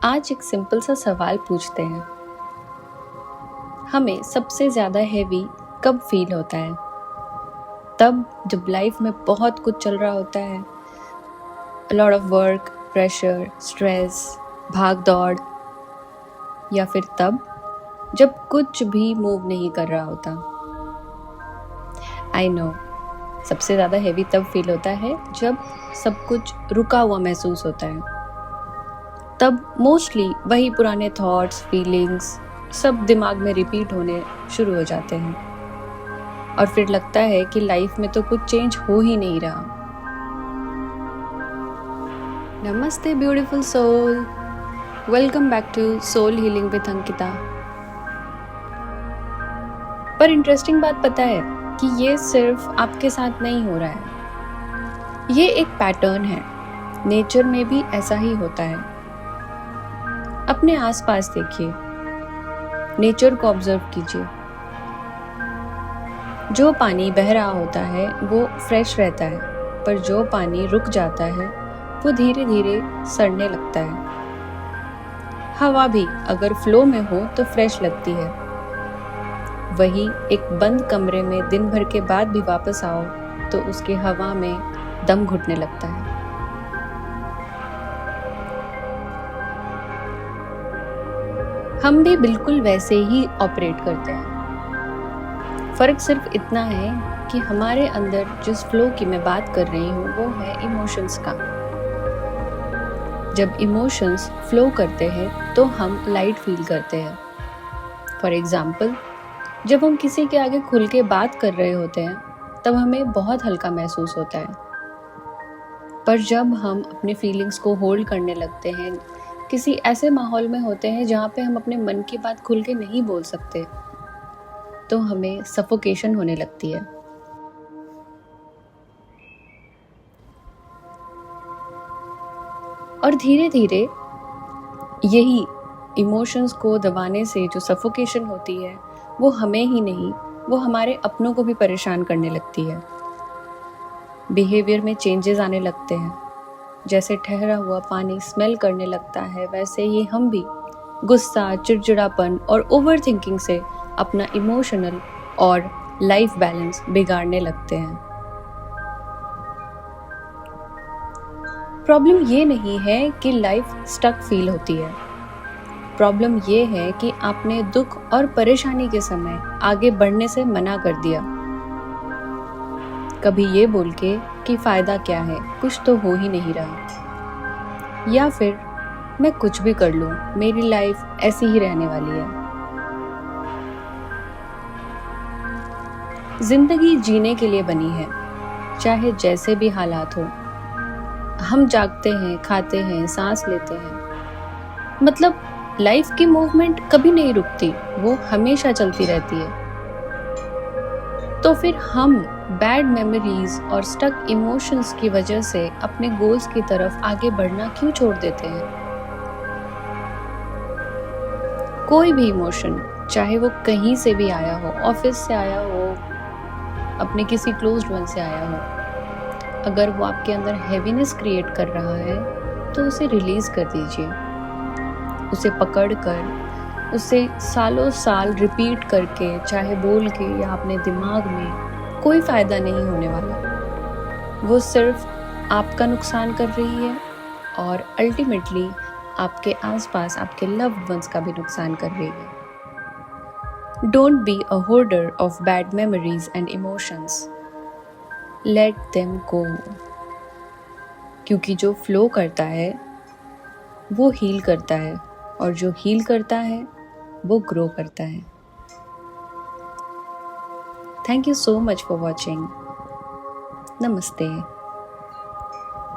आज एक सिंपल सा सवाल पूछते हैं। हमें सबसे ज़्यादा हैवी कब फील होता है? तब जब लाइफ में बहुत कुछ चल रहा होता है, lot of work, pressure, stress, भाग दौड़, या फिर तब जब कुछ भी मूव नहीं कर रहा होता। आई नो, सबसे ज़्यादा हैवी तब फील होता है जब सब कुछ रुका हुआ महसूस होता है। तब मोस्टली वही पुराने थॉट्स, फीलिंग्स सब दिमाग में रिपीट होने शुरू हो जाते हैं और फिर लगता है कि लाइफ में तो कुछ चेंज हो ही नहीं रहा। नमस्ते beautiful soul, welcome back to soul healing with Ankita. पर इंटरेस्टिंग बात पता है कि ये सिर्फ आपके साथ नहीं हो रहा है, ये एक पैटर्न है। नेचर में भी ऐसा ही होता है। अपने आसपास देखिए, नेचर को ऑब्जर्व कीजिए। जो पानी बह रहा होता है वो फ्रेश रहता है, पर जो पानी रुक जाता है वो धीरे धीरे सड़ने लगता है। हवा भी अगर फ्लो में हो तो फ्रेश लगती है। वही एक बंद कमरे में दिन भर के बाद भी वापस आओ तो उसकी हवा में दम घुटने लगता है। हम भी बिल्कुल वैसे ही ऑपरेट करते हैं। फर्क सिर्फ इतना है कि हमारे अंदर जिस फ्लो की मैं बात कर रही हूँ वो है इमोशंस का। जब इमोशंस फ्लो करते हैं तो हम लाइट फील करते हैं। फॉर एग्जाम्पल, जब हम किसी के आगे खुल के बात कर रहे होते हैं तब हमें बहुत हल्का महसूस होता है। पर जब हम अपने फीलिंग्स को होल्ड करने लगते हैं, किसी ऐसे माहौल में होते हैं जहाँ पे हम अपने मन की बात खुल के नहीं बोल सकते, तो हमें सफोकेशन होने लगती है। और धीरे धीरे यही इमोशंस को दबाने से जो सफोकेशन होती है वो हमें ही नहीं, वो हमारे अपनों को भी परेशान करने लगती है। बिहेवियर में चेंजेस आने लगते हैं। जैसे ठहरा हुआ पानी स्मेल करने लगता है, वैसे ही हम भी गुस्सा, चिड़चिड़ापन और ओवरथिंकिंग से अपना इमोशनल और लाइफ बैलेंस बिगाड़ने लगते हैं। प्रॉब्लम ये नहीं है कि लाइफ स्टक फील होती है। प्रॉब्लम ये है कि आपने दुख और परेशानी के समय आगे बढ़ने से मना कर दिया। कभी ये बोल के कि फायदा क्या है, कुछ तो हो ही नहीं रहा, या फिर मैं कुछ भी कर लूं, मेरी लाइफ ऐसी ही रहने वाली है। जिंदगी जीने के लिए बनी है, चाहे जैसे भी हालात हो। हम जागते हैं, खाते हैं, सांस लेते हैं। मतलब लाइफ की मूवमेंट कभी नहीं रुकती, वो हमेशा चलती रहती है। तो फिर हम बैड मेमोरीज और स्टक इमोशंस की वजह से अपने गोल्स की तरफ आगे बढ़ना क्यों छोड़ देते हैं? कोई भी इमोशन, चाहे वो कहीं से भी आया हो, ऑफिस से आया हो, अपने किसी क्लोज्ड वन से आया हो, अगर वो आपके अंदर हैवीनेस क्रिएट कर रहा है तो उसे रिलीज कर दीजिए। उसे पकड़ कर, उसे सालों साल रिपीट करके, चाहे बोल के या अपने दिमाग में, कोई फायदा नहीं होने वाला। वो सिर्फ आपका नुकसान कर रही है और अल्टीमेटली आपके आसपास आपके लव्ड वंस का भी नुकसान कर रही है। Don't be a hoarder of bad memories and emotions. Let them go. क्योंकि जो फ्लो करता है वो हील करता है, और जो हील करता है वो ग्रो करता है। Thank you so much for watching. नमस्ते।